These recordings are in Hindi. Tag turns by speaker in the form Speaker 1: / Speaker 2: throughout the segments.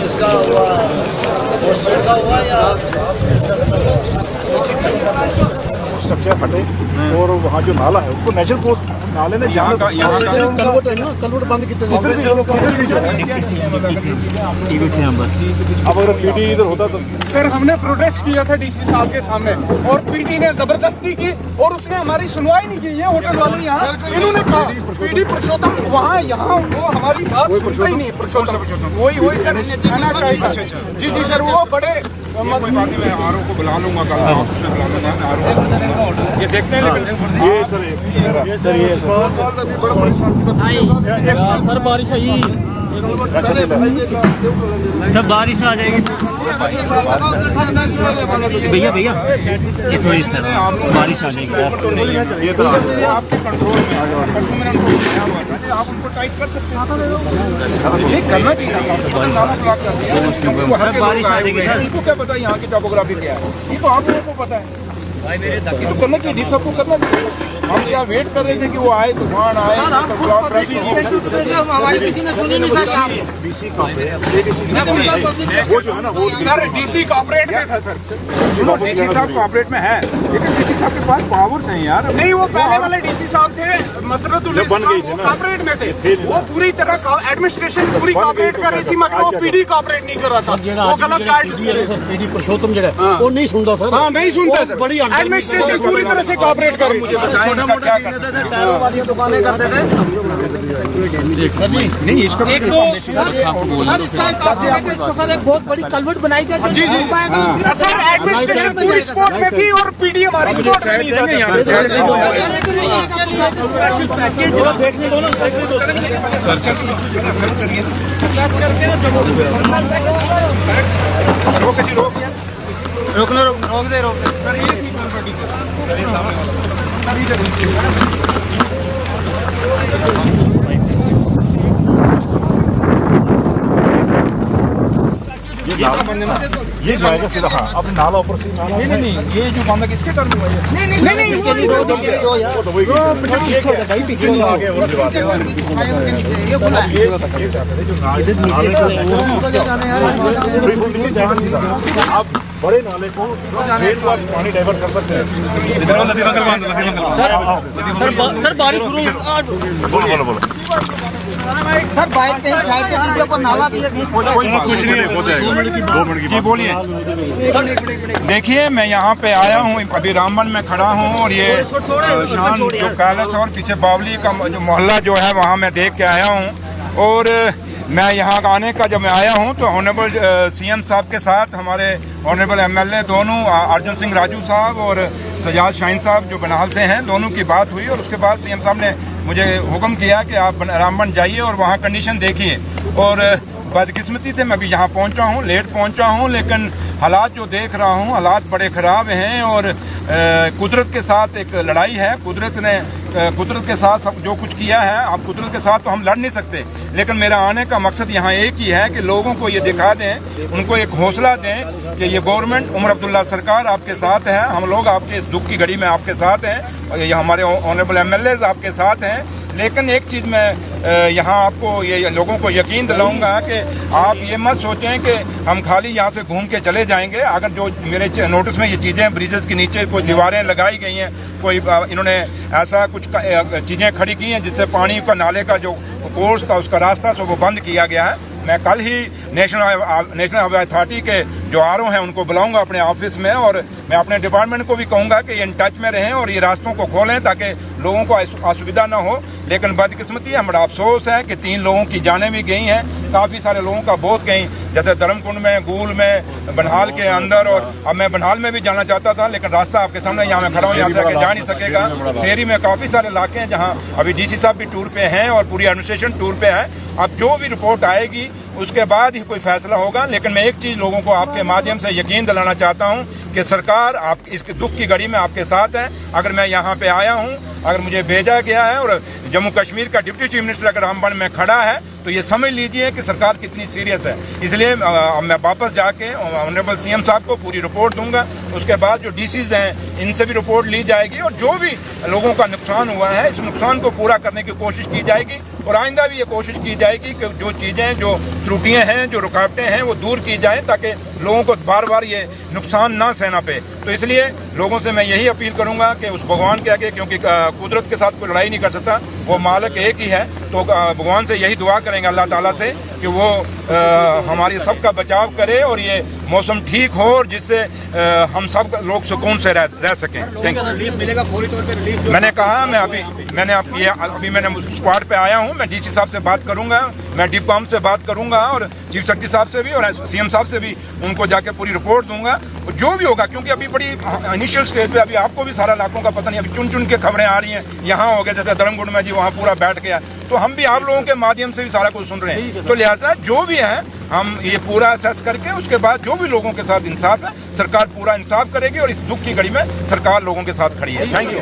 Speaker 1: इसका हुआ पोस्टर का हुआ या
Speaker 2: स्ट्रक्चर फटे और वहाँ जो नाला है उसको नेचुरल कोर्स नाले ने जहाँ कलवट बंद किए अब अगर पीडी इधर होता तो
Speaker 3: सर हमने प्रोटेस्ट किया था डीसी साहब के सामने और पीडी ने जबरदस्ती की और उसने हमारी सुनवाई नहीं की। ये होटल वाले यहाँ इन्होंने कहा पीडी पुरुषोत्तम वहाँ यहाँ वो हमारी बात सुनता ही नहीं। पुरुषोत्तम वही सर कहना चाहिए। जी जी सर वो बड़े
Speaker 4: कोई बात नहीं, मैं आरओ को बुला लूंगा कल ऑफिस में बुला लूंगा मैं आरओ ये देखते हैं। लेकिन
Speaker 2: ये सर
Speaker 1: सर बारिश आई सब बारिश आ जाएगी भैया भैया ये थोड़ी बारिश आ जाएगी
Speaker 4: ये तो आपके कंट्रोल में आप उनको टाइट कर सकते हैं। ये करना चाहिए।
Speaker 1: बारिश आ जाएगी सर।
Speaker 4: इनको क्या पता यहाँ की टोपोग्राफी क्या है, ये तो आप लोगों को पता है। तो करना चाहिए, सबको करना चाहिए। हम क्या वेट कर रहे थे कि वो आए, तूफान आए,
Speaker 3: हमारी किसी ने सुनी नहीं सर।
Speaker 2: वो जो है ना वो
Speaker 3: सर डीसी कॉर्पोरेट में था सर।
Speaker 4: सुनो, डीसी साहब कॉर्पोरेट में है लेकिन डीसी साहब के पास पावर्स हैं यार।
Speaker 3: नहीं वो पहले वाले डीसी साहब थे मसरतुल इस्लाम, वो कॉर्पोरेट में थे। वो पूरी तरह एडमिनिस्ट्रेशन पूरी कॉर्पोरेट कर रही थी मगर वो पीडी कॉर्पोरेट नहीं कर रहा था। वो गलत
Speaker 1: पीडी पुरुषोत्तम जड़ा वो नहीं सुनता सर।
Speaker 3: हाँ नहीं सुनता सर। बड़ी एडमिनिस्ट्रेशन पूरी तरह से कॉर्पोरेट कर रही थी।
Speaker 1: छोटा मोटा सर टायरों वाली दुकानें करते थे
Speaker 4: नहीं इसका
Speaker 3: एक तो सर इसका एक बहुत बड़ी कलवट बनाई जाए। जी जी सर एडमिनिस्ट्रेशन पूरी स्पॉट में थी और पीडी हमारी स्पॉट में नहीं
Speaker 1: देखने दो ना रोक दे सर।
Speaker 2: ये जाएगा सीधा। हाँ अपने नाला ऊपर से नाला
Speaker 4: नहीं ये जो बंदा किसके कर्म हुआ है?
Speaker 2: आप बड़े नाले को पानी डाइवर्ट कर सकते हैं।
Speaker 1: सर बारिश
Speaker 2: बोलो
Speaker 3: सर बाइक से साइड के दीजिए ऊपर नाला भी
Speaker 4: कुछ नहीं हो जाएगा। 2 मिनट की बोलिए। देखिए मैं यहाँ पे आया हूँ, अभी रामबन में खड़ा हूँ और ये शान जो पैलेस और पीछे बावली का जो मोहल्ला जो है वहाँ मैं देख के आया हूँ। और मैं यहाँ आने का जब मैं आया हूँ तो ऑनरेबल सीएम साहब के साथ हमारे ऑनरेबल एमएलए दोनों अर्जुन सिंह राजू साहब और सजाद शाहीन साहब जो बनाल से हैं, दोनों की बात हुई और उसके बाद सीएम साहब ने मुझे हुक्म किया कि आप रामबन जाइए और वहाँ कंडीशन देखिए। और बदकिस्मती से मैं अभी यहाँ पहुँचा हूँ, लेट पहुँचा हूँ, लेकिन हालात जो देख रहा हूँ हालात बड़े ख़राब हैं और कुदरत के साथ एक लड़ाई है। कुदरत के साथ सब जो कुछ किया है, अब कुदरत के साथ तो हम लड़ नहीं सकते, लेकिन मेरा आने का मकसद यहाँ एक ही है कि लोगों को ये दिखा दें, उनको एक हौसला दें कि ये गवर्नमेंट उमर अब्दुल्ला सरकार आपके साथ है, हम लोग आपके इस दुख की घड़ी में आपके साथ हैं और ये हमारे ऑनरेबल एमएलए आपके साथ हैं। लेकिन एक चीज़ मैं यहाँ आपको ये लोगों को यकीन दिलाऊंगा कि आप ये मत सोचें कि हम खाली यहाँ से घूम के चले जाएंगे। अगर जो मेरे नोटिस में ये चीज़ें ब्रिजेस के नीचे कोई दीवारें लगाई गई हैं, कोई इन्होंने ऐसा कुछ चीज़ें खड़ी की हैं जिससे पानी का नाले का जो कोर्स था उसका रास्ता वो बंद किया गया है। मैं कल ही नेशनल हाईवे अथॉरिटी के जो आरओ हैं उनको बुलाऊंगा अपने ऑफिस में और मैं अपने डिपार्टमेंट को भी कहूँगा कि इन टच में रहें और ये रास्तों को खोलें ताकि लोगों को असुविधा ना हो। लेकिन बदकिस्मती है, बड़ा अफसोस है कि 3 लोगों की जानें भी गई हैं, काफ़ी सारे लोगों का बहुत गई, जैसे धर्मकुंड में, गूल में, बनहाल के अंदर। और अब मैं बनहाल में भी जाना चाहता था लेकिन रास्ता आपके सामने यहाँ मैं खड़ा हूँ, यहाँ से आगे जा नहीं सकेगा। शहरी में काफ़ी सारे इलाके हैं जहाँ अभी डीसी साहब भी टूर पे हैं और पूरी एडमिनिस्ट्रेशन टूर पे है। अब जो भी रिपोर्ट आएगी उसके बाद ही कोई फैसला होगा। लेकिन मैं एक चीज़ लोगों को आपके माध्यम से यकीन दिलाना चाहता हूँ कि सरकार आप इसके दुख की घड़ी में आपके साथ है। अगर मैं यहाँ पे आया हूँ, अगर मुझे भेजा गया है और जम्मू कश्मीर का डिप्टी चीफ मिनिस्टर अगर रामबन में खड़ा है तो ये समझ लीजिए कि सरकार कितनी सीरियस है। इसलिए मैं वापस जाके ऑनरेबल सीएम साहब को पूरी रिपोर्ट दूंगा। उसके बाद जो डीसीज हैं इनसे भी रिपोर्ट ली जाएगी और जो भी लोगों का नुकसान हुआ है इस नुकसान को पूरा करने की कोशिश की जाएगी। और आइंदा भी ये कोशिश की जाएगी कि जो चीज़ें, जो त्रुटियाँ हैं, जो रुकावटें हैं, वो दूर की जाएँ ताकि लोगों को बार बार ये नुकसान ना सहना पे। तो इसलिए लोगों से मैं यही अपील करूंगा कि उस भगवान के आगे, क्योंकि कुदरत के साथ कोई लड़ाई नहीं कर सकता, वो मालिक एक ही है, तो भगवान से यही दुआ करेंगे अल्लाह ताला से कि वो हमारी सबका बचाव करे और ये मौसम ठीक हो और जिससे हम सब लोग सुकून से रह सकें। Thank you.
Speaker 1: रिलीफ मिलेगा फौरी तौर पे रिलीफ?
Speaker 4: मैंने कहा अभी मैंने स्पॉट पे आया हूँ, मैं डीसी साहब से बात करूंगा, मैं डिपाम से बात करूंगा और चीफ सेक्रेटरी साहब से भी और सीएम साहब से भी उनको जाके पूरी रिपोर्ट दूंगा जो भी होगा, क्योंकि अभी बड़ी इनिशियल स्टेज पे, अभी आपको भी सारा इलाकों का पता नहीं, अभी चुन चुन के खबरें आ रही हैं। यहाँ हो गया जैसे धर्मगुड़ में जी, वहाँ पूरा बैठ गया, तो हम भी आप लोगों के माध्यम से भी सारा कुछ सुन रहे हैं। तो लिहाजा जो भी है हम ये पूरा असेस करके उसके बाद जो भी लोगों के साथ इंसाफ है, सरकार पूरा इंसाफ करेगी और इस दुख की घड़ी में सरकार लोगों के साथ खड़ी है। Thank you.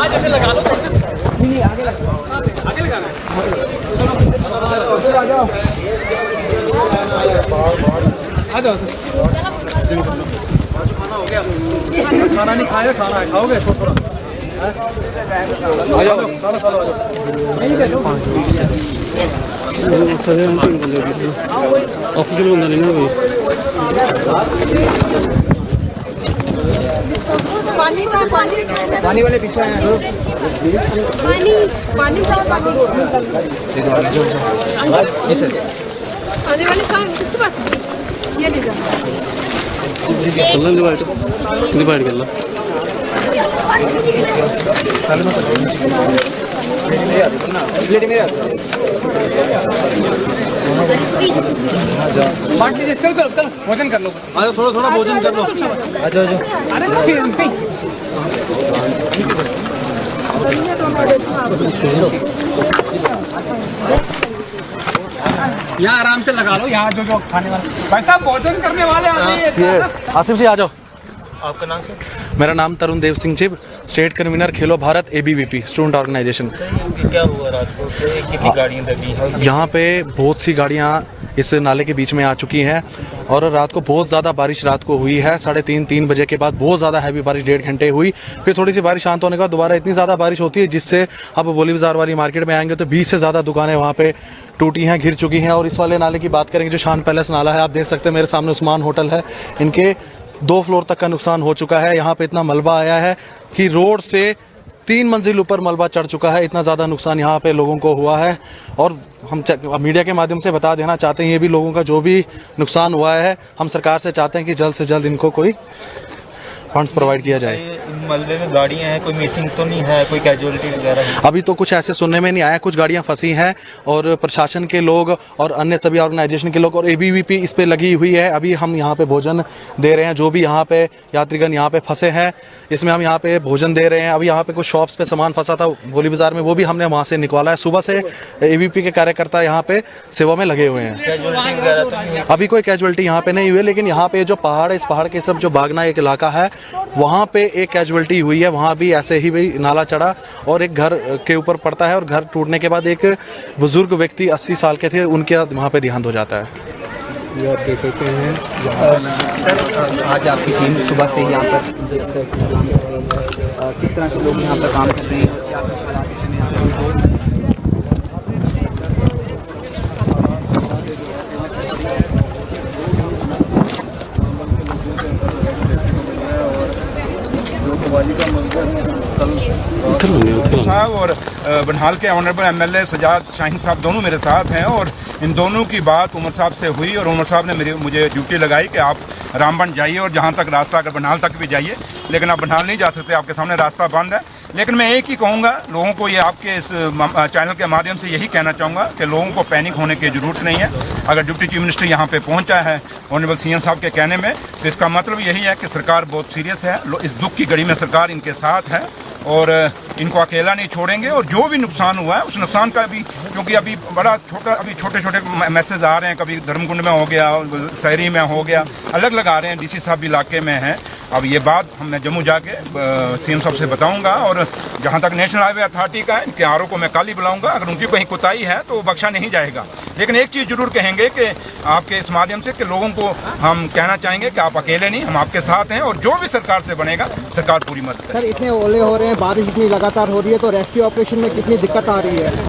Speaker 3: जैसे लगा लो, नहीं आगे लगाना है। आ जाओ। खाना हो गया? खाना नहीं खाया, खाना है, खाओगे? थोड़ा आ जाओ, सालो आ जाओ।
Speaker 5: ऑफिशियल बंदा नहीं ना
Speaker 3: पानी वाले पीछे हैं।
Speaker 6: पानी आने वाले कहाँ है? किसके पास है? ये ले जाओ।
Speaker 5: डिवाइड कर लो।
Speaker 3: बांट लीजिए, चल भोजन कर लो।
Speaker 1: आ जाओ, थोड़ा भोजन कर लो। आ जाओ।
Speaker 3: यहाँ आराम से लगा लो, यहाँ जो खाने वाले भाई साहब भोजन करने वाले
Speaker 5: आसिफ जी आ जाओ।
Speaker 1: आपका नाम सर?
Speaker 5: मेरा नाम तरुण देव सिंह चिब, स्टेट कन्वीनर खेलो भारत ABVP स्टूडेंट ऑर्गेनाइजेशन।
Speaker 1: क्या हुआ रात को? कितनी गाड़ियाँ लगी?
Speaker 5: यहाँ पे बहुत सी गाड़ियाँ इस नाले के बीच में आ चुकी हैं और रात को बहुत ज़्यादा बारिश रात को हुई है। 3:30 बजे के बाद बहुत ज़्यादा हैवी बारिश 1.5 घंटे हुई, फिर थोड़ी सी बारिश शांत होने के बाद दोबारा इतनी ज़्यादा बारिश होती है जिससे अब बोली बाजार वाली मार्केट में आएंगे तो 20 से ज़्यादा दुकानें वहाँ पे टूटी हैं, घिर चुकी हैं। और इस वाले नाले की बात करेंगे जो शान पैलेस नाला है, आप देख सकते हैं मेरे सामने उस्मान होटल है, इनके 2 फ्लोर तक का नुकसान हो चुका है। यहाँ पे इतना मलबा आया है कि रोड से 3 मंजिल ऊपर मलबा चढ़ चुका है, इतना ज़्यादा नुकसान यहाँ पे लोगों को हुआ है। और हम मीडिया के माध्यम से बता देना चाहते हैं, ये भी लोगों का जो भी नुकसान हुआ है, हम सरकार से चाहते हैं कि जल्द से जल्द इनको कोई फंड्स प्रोवाइड किया जाए।
Speaker 1: मलबे में गाड़ियाँ हैं, कोई मिसिंग तो नहीं है, कोई कैजुअलिटी वगैरह?
Speaker 5: अभी तो कुछ ऐसे सुनने में नहीं आया, कुछ गाड़ियां फंसी हैं और प्रशासन के लोग और अन्य सभी ऑर्गेनाइजेशन के लोग और ABVP इस पे लगी हुई है। अभी हम यहाँ पे भोजन दे रहे हैं, जो भी यहाँ पे यात्रीगण यहाँ पे फंसे हैं इसमें हम यहाँ पे भोजन दे रहे हैं। अभी यहाँ पे कुछ शॉप्स पे सामान फंसा था गोली बाजार में, वो भी हमने वहाँ से निकाला है। सुबह से ABVP के कार्यकर्ता यहाँ पे सेवा में लगे हुए हैं। अभी कोई कैजुअलिटी यहाँ पे नहीं हुई, लेकिन यहाँ पे जो पहाड़ है, इस पहाड़ के सब जो बागना एक इलाका है, वहाँ पे एक कैजुअलिटी हुई है। वहाँ भी ऐसे ही भाई नाला चढ़ा और एक घर के ऊपर पड़ता है और घर टूटने के बाद एक बुजुर्ग व्यक्ति 80 साल के थे, उनके वहाँ पे देहांत हो जाता है।
Speaker 7: ये आप देख सकते हैं आज आपकी टीम सुबह से यहाँ पर किस तरह से लोग यहाँ पर काम कर रहे हैं, क्या कुछ हालात हैं यहाँ पर।
Speaker 4: साहब और बनहाल के ऑनरेबल MLA सजाद शाहीन साहब दोनों मेरे साथ हैं और इन दोनों की बात उमर साहब से हुई और उमर साहब ने मुझे ड्यूटी लगाई कि आप रामबन जाइए और जहाँ तक रास्ता, अगर बनहाल तक भी जाइए, लेकिन आप बनहाल नहीं जा सकते, आपके सामने रास्ता बंद है। लेकिन मैं एक ही कहूँगा लोगों को, ये आपके इस चैनल के माध्यम से यही कहना चाहूँगा कि लोगों को पैनिक होने की ज़रूरत नहीं है। अगर डिप्टी चीफ मिनिस्टर यहाँ पे पहुँचा है ऑनरेबल सीएम साहब के कहने में, तो इसका मतलब यही है कि सरकार बहुत सीरियस है। इस दुख की घड़ी में सरकार इनके साथ है और इनको अकेला नहीं छोड़ेंगे। और जो भी नुकसान हुआ है उस नुकसान का भी, क्योंकि अभी बड़ा छोटा, अभी छोटे छोटे मैसेज आ रहे हैं, कभी धर्मकुंड में हो गया, शहरी में हो गया, अलग अलग आ रहे हैं, डीसी साहब भी इलाके में हैं। अब ये बात मैं जम्मू जाके सीएम साहब से बताऊंगा और जहाँ तक नेशनल हाईवे अथॉरिटी का है, इनके आरओ को मैं कल ही बुलाऊंगा। अगर उनकी कहीं कोताही है तो बख्शा नहीं जाएगा। लेकिन एक चीज़ जरूर कहेंगे कि आपके इस माध्यम से कि लोगों को हम कहना चाहेंगे कि आप अकेले नहीं, हम आपके साथ हैं और जो भी सरकार से बनेगा सरकार पूरी मदद करेगी।
Speaker 7: सर, इतने ओले हो रहे हैं, बारिश इतनी लगातार हो रही है, तो रेस्क्यू ऑपरेशन में कितनी दिक्कत आ रही है?